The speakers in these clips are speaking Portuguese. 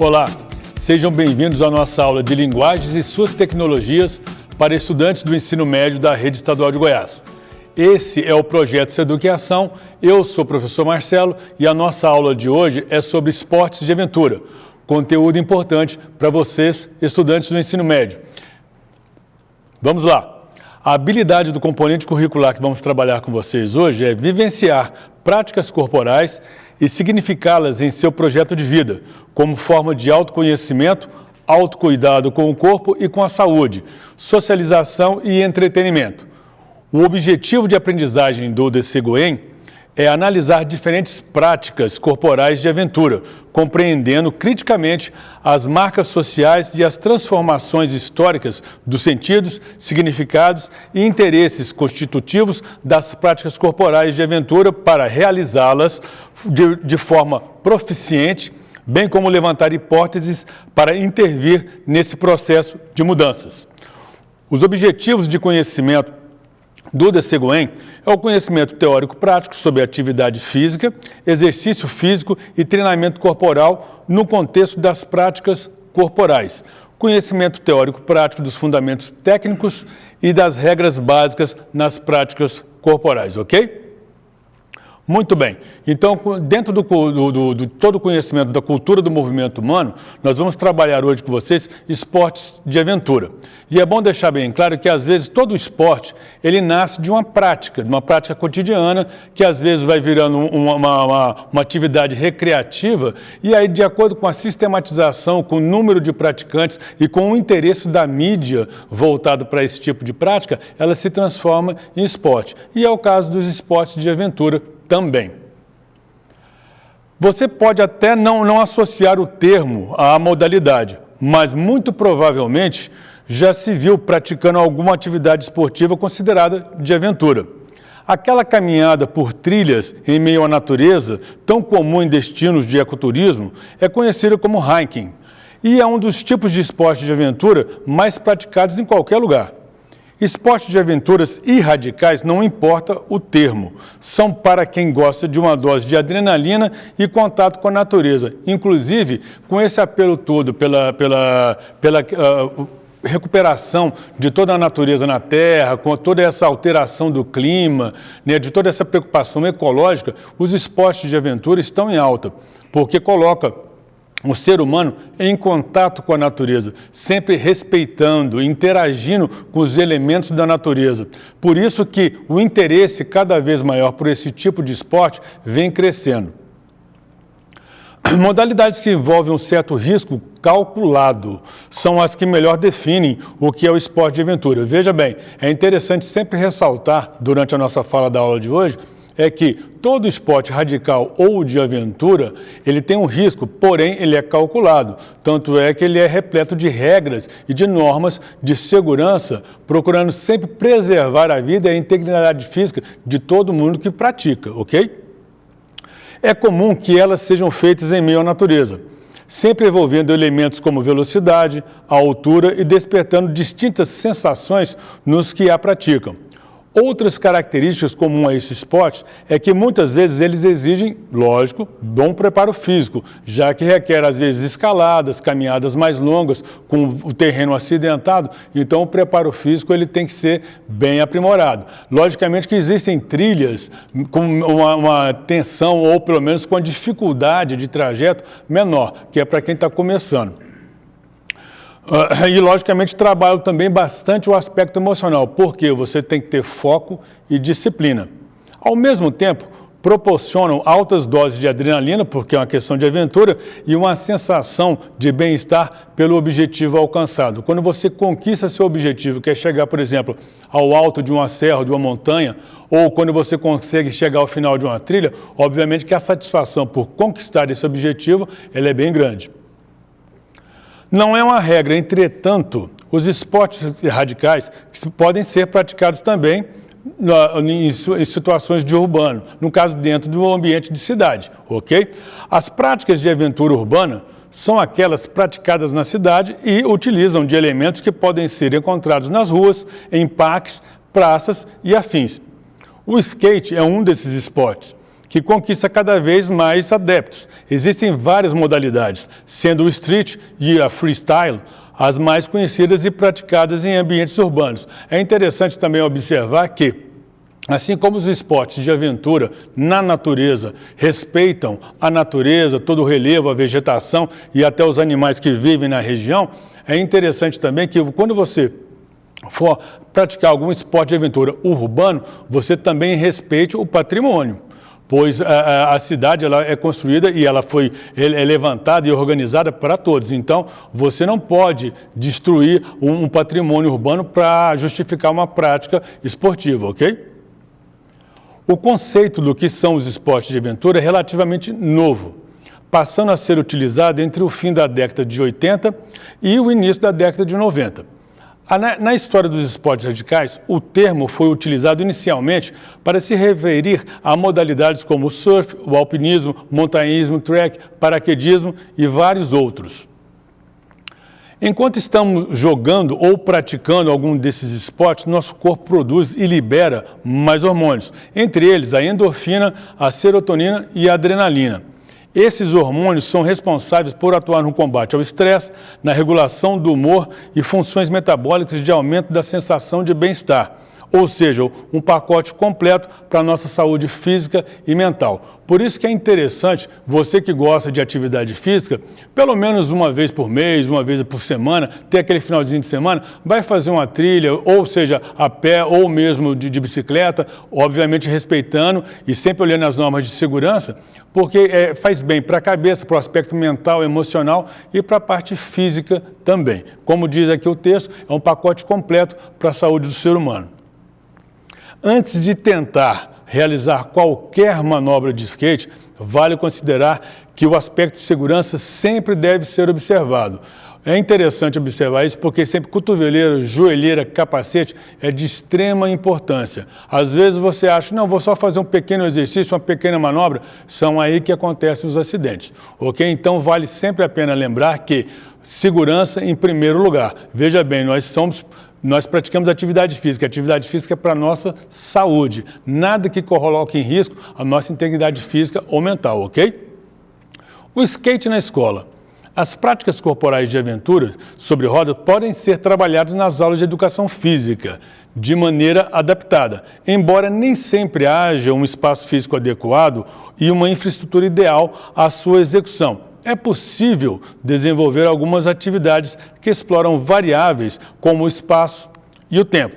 Olá, sejam bem-vindos à nossa aula de Linguagens e suas tecnologias para estudantes do ensino médio da Rede Estadual de Goiás. Esse é o projeto Seduc em Ação, eu sou o professor Marcelo e a nossa aula de hoje é sobre esportes de aventura, conteúdo importante para vocês, estudantes do ensino médio. Vamos lá! A habilidade do componente curricular que vamos trabalhar com vocês hoje é vivenciar práticas corporais e significá-las em seu projeto de vida, como forma de autoconhecimento, autocuidado com o corpo e com a saúde, socialização e entretenimento. O objetivo de aprendizagem do DC Goen é analisar diferentes práticas corporais de aventura, compreendendo criticamente as marcas sociais e as transformações históricas dos sentidos, significados e interesses constitutivos das práticas corporais de aventura para realizá-las de forma proficiente, bem como levantar hipóteses para intervir nesse processo de mudanças. Os objetivos de conhecimento do DC Goen é o conhecimento teórico-prático sobre atividade física, exercício físico e treinamento corporal no contexto das práticas corporais. Conhecimento teórico-prático dos fundamentos técnicos e das regras básicas nas práticas corporais, ok? Muito bem. Então, dentro de todo o conhecimento da cultura do movimento humano, nós vamos trabalhar hoje com vocês esportes de aventura. E é bom deixar bem claro que, às vezes, todo esporte, ele nasce de uma prática cotidiana, que às vezes vai virando uma atividade recreativa, e aí, de acordo com a sistematização, com o número de praticantes e com o interesse da mídia voltado para esse tipo de prática, ela se transforma em esporte. E é o caso dos esportes de aventura também. Você pode até não associar o termo à modalidade, mas muito provavelmente já se viu praticando alguma atividade esportiva considerada de aventura. Aquela caminhada por trilhas em meio à natureza, tão comum em destinos de ecoturismo, é conhecida como hiking e é um dos tipos de esporte de aventura mais praticados em qualquer lugar. Esportes de aventuras e radicais, não importa o termo, são para quem gosta de uma dose de adrenalina e contato com a natureza, inclusive com esse apelo todo pela recuperação de toda a natureza na Terra, com toda essa alteração do clima, né, de toda essa preocupação ecológica, os esportes de aventura estão em alta, porque coloca o ser humano em contato com a natureza, sempre respeitando, interagindo com os elementos da natureza. Por isso que o interesse cada vez maior por esse tipo de esporte vem crescendo. Modalidades que envolvem um certo risco calculado são as que melhor definem o que é o esporte de aventura. Veja bem, é interessante sempre ressaltar, durante a nossa fala da aula de hoje, é que todo esporte radical ou de aventura, ele tem um risco, porém ele é calculado. Tanto é que ele é repleto de regras e de normas de segurança, procurando sempre preservar a vida e a integridade física de todo mundo que pratica, ok? É comum que elas sejam feitas em meio à natureza, sempre envolvendo elementos como velocidade, altura e despertando distintas sensações nos que a praticam. Outras características comuns a esse esporte é que muitas vezes eles exigem, lógico, bom preparo físico, já que requer às vezes escaladas, caminhadas mais longas, com o terreno acidentado, então o preparo físico ele tem que ser bem aprimorado. Logicamente que existem trilhas com uma tensão ou pelo menos com a dificuldade de trajeto menor, que é para quem está começando. E, logicamente, trabalho também bastante o aspecto emocional, porque você tem que ter foco e disciplina. Ao mesmo tempo, proporcionam altas doses de adrenalina, porque é uma questão de aventura, e uma sensação de bem-estar pelo objetivo alcançado. Quando você conquista seu objetivo, que é chegar, por exemplo, ao alto de uma serra, de uma montanha, ou quando você consegue chegar ao final de uma trilha, obviamente que a satisfação por conquistar esse objetivo ela é bem grande. Não é uma regra, entretanto, os esportes radicais podem ser praticados também em situações de urbano, no caso dentro do ambiente de cidade, ok? As práticas de aventura urbana são aquelas praticadas na cidade e utilizam de elementos que podem ser encontrados nas ruas, em parques, praças e afins. O skate é um desses esportes, que conquista cada vez mais adeptos. Existem várias modalidades, sendo o street e a freestyle as mais conhecidas e praticadas em ambientes urbanos. É interessante também observar que, assim como os esportes de aventura na natureza respeitam a natureza, todo o relevo, a vegetação e até os animais que vivem na região, é interessante também que quando você for praticar algum esporte de aventura urbano, você também respeite o patrimônio, pois a cidade ela é construída e ela é levantada e organizada para todos. Então, você não pode destruir um patrimônio urbano para justificar uma prática esportiva, ok? O conceito do que são os esportes de aventura é relativamente novo, passando a ser utilizado entre o fim da década de 80 e o início da década de 90. Na história dos esportes radicais, o termo foi utilizado inicialmente para se referir a modalidades como o surf, o alpinismo, montanhismo, trek, paraquedismo e vários outros. Enquanto estamos jogando ou praticando algum desses esportes, nosso corpo produz e libera mais hormônios, entre eles a endorfina, a serotonina e a adrenalina. Esses hormônios são responsáveis por atuar no combate ao estresse, na regulação do humor e funções metabólicas de aumento da sensação de bem-estar, ou seja, um pacote completo para a nossa saúde física e mental. Por isso que é interessante, você que gosta de atividade física, pelo menos uma vez por mês, uma vez por semana, ter aquele finalzinho de semana, vai fazer uma trilha, ou seja, a pé ou mesmo de bicicleta, obviamente respeitando e sempre olhando as normas de segurança, porque faz bem para a cabeça, para o aspecto mental, emocional e para a parte física também. Como diz aqui o texto, é um pacote completo para a saúde do ser humano. Antes de tentar realizar qualquer manobra de skate, vale considerar que o aspecto de segurança sempre deve ser observado. É interessante observar isso porque sempre cotoveleira, joelheira, capacete é de extrema importância. Às vezes você acha, não, vou só fazer um pequeno exercício, uma pequena manobra, são aí que acontecem os acidentes, ok? Então vale sempre a pena lembrar que segurança em primeiro lugar. Veja bem, nós praticamos atividade física é para a nossa saúde, nada que coloque em risco a nossa integridade física ou mental, ok? O skate na escola. As práticas corporais de aventura sobre roda podem ser trabalhadas nas aulas de educação física, de maneira adaptada, embora nem sempre haja um espaço físico adequado e uma infraestrutura ideal à sua execução. É possível desenvolver algumas atividades que exploram variáveis como o espaço e o tempo,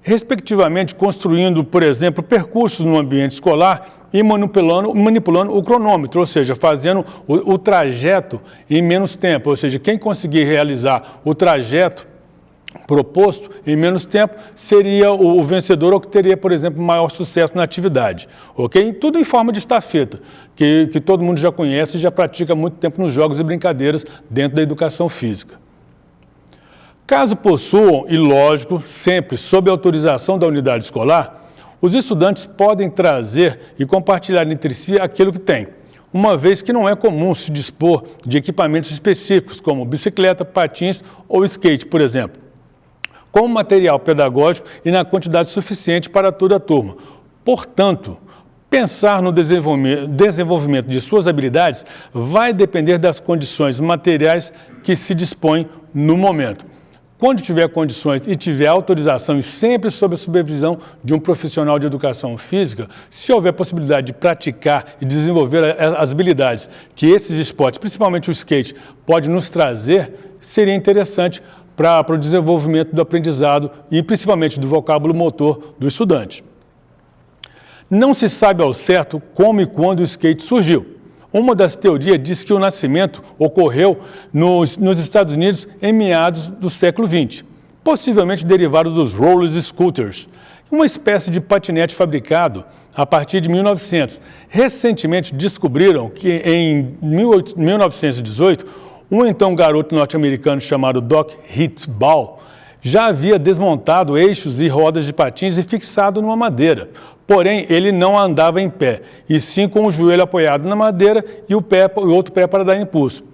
respectivamente construindo, por exemplo, percursos no ambiente escolar e manipulando o cronômetro, ou seja, fazendo o trajeto em menos tempo, ou seja, quem conseguir realizar o trajeto proposto em menos tempo seria o vencedor ou que teria, por exemplo, maior sucesso na atividade, ok? Tudo em forma de estafeta, que todo mundo já conhece e já pratica há muito tempo nos jogos e brincadeiras dentro da educação física. Caso possuam, e lógico, sempre sob autorização da unidade escolar, os estudantes podem trazer e compartilhar entre si aquilo que têm, uma vez que não é comum se dispor de equipamentos específicos, como bicicleta, patins ou skate, por exemplo, com material pedagógico e na quantidade suficiente para toda a turma. Portanto, pensar no desenvolvimento de suas habilidades vai depender das condições materiais que se dispõem no momento. Quando tiver condições e tiver autorização e sempre sob a supervisão de um profissional de educação física, se houver possibilidade de praticar e desenvolver as habilidades que esses esportes, principalmente o skate, pode nos trazer, seria interessante para o desenvolvimento do aprendizado e principalmente do vocábulo motor do estudante. Não se sabe ao certo como e quando o skate surgiu. Uma das teorias diz que o nascimento ocorreu nos Estados Unidos em meados do século XX, possivelmente derivado dos roller scooters, uma espécie de patinete fabricado a partir de 1900. Recentemente descobriram que em 1918, um então garoto norte-americano chamado Doc Hitball já havia desmontado eixos e rodas de patins e fixado numa madeira. Porém, ele não andava em pé, e sim com o joelho apoiado na madeira e o outro pé para dar impulso.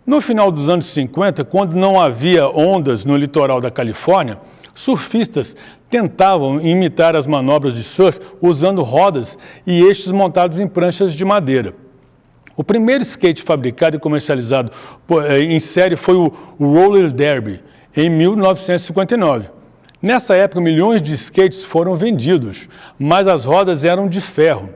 No final dos anos 50, quando não havia ondas no litoral da Califórnia, Surfistas tentavam imitar as manobras de surf usando rodas e eixos montados em pranchas de madeira. O primeiro skate fabricado e comercializado em série foi o Roller Derby, em 1959. Nessa época, milhões de skates foram vendidos, mas as rodas eram de ferro.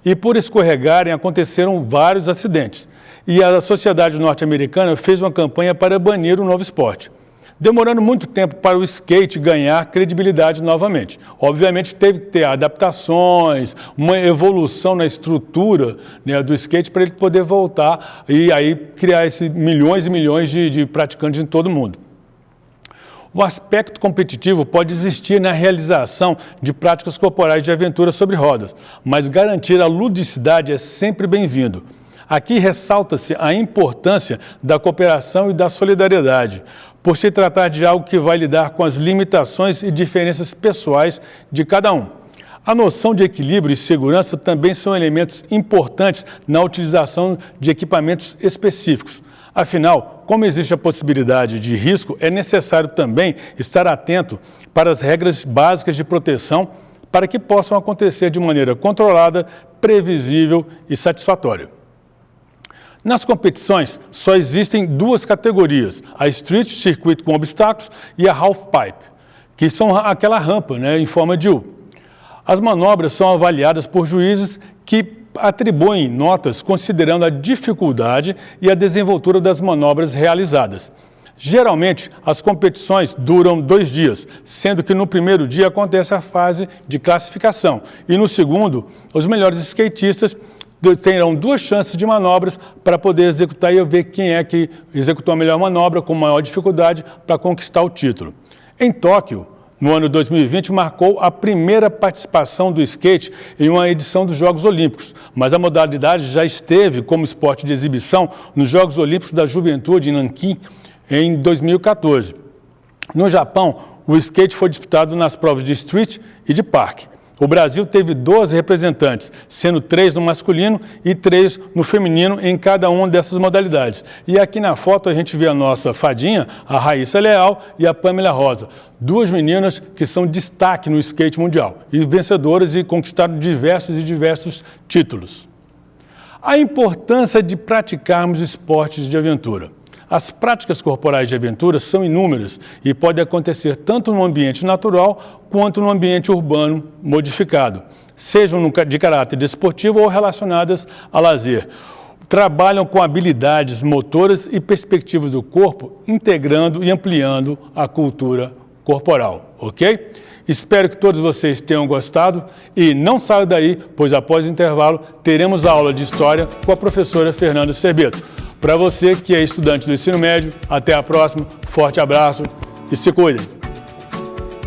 E por escorregarem, aconteceram vários acidentes. E a sociedade norte-americana fez uma campanha para banir o novo esporte, demorando muito tempo para o skate ganhar credibilidade novamente. Obviamente teve que ter adaptações, uma evolução na estrutura, né, do skate para ele poder voltar e aí criar esses milhões e milhões de praticantes em todo o mundo. O aspecto competitivo pode existir na realização de práticas corporais de aventura sobre rodas, mas garantir a ludicidade é sempre bem-vindo. Aqui ressalta-se a importância da cooperação e da solidariedade, por se tratar de algo que vai lidar com as limitações e diferenças pessoais de cada um. A noção de equilíbrio e segurança também são elementos importantes na utilização de equipamentos específicos. Afinal, como existe a possibilidade de risco, é necessário também estar atento para as regras básicas de proteção para que possam acontecer de maneira controlada, previsível e satisfatória. Nas competições, só existem duas categorias, a Street Circuit com obstáculos e a Half Pipe, que são aquela rampa, né, em forma de U. As manobras são avaliadas por juízes que atribuem notas considerando a dificuldade e a desenvoltura das manobras realizadas. Geralmente, as competições duram 2 dias, sendo que no primeiro dia acontece a fase de classificação e no segundo, os melhores skatistas terão 2 chances de manobras para poder executar e ver quem é que executou a melhor manobra com maior dificuldade para conquistar o título. Em Tóquio, no ano 2020, marcou a primeira participação do skate em uma edição dos Jogos Olímpicos, mas a modalidade já esteve como esporte de exibição nos Jogos Olímpicos da Juventude em Nanquim em 2014. No Japão, o skate foi disputado nas provas de street e de parque. O Brasil teve 12 representantes, sendo 3 no masculino e 3 no feminino em cada uma dessas modalidades. E aqui na foto a gente vê a nossa fadinha, a Raíssa Leal e a Pamela Rosa, 2 meninas que são destaque no skate mundial e vencedoras e conquistaram diversos títulos. A importância de praticarmos esportes de aventura. As práticas corporais de aventura são inúmeras e podem acontecer tanto no ambiente natural quanto no ambiente urbano modificado, sejam de caráter desportivo ou relacionadas a lazer. Trabalham com habilidades motoras e perspectivas do corpo, integrando e ampliando a cultura corporal, ok? Espero que todos vocês tenham gostado e não saiam daí, pois após o intervalo teremos a aula de História com a professora Fernanda Serbeto. Para você que é estudante do ensino médio, até a próxima, forte abraço e se cuidem!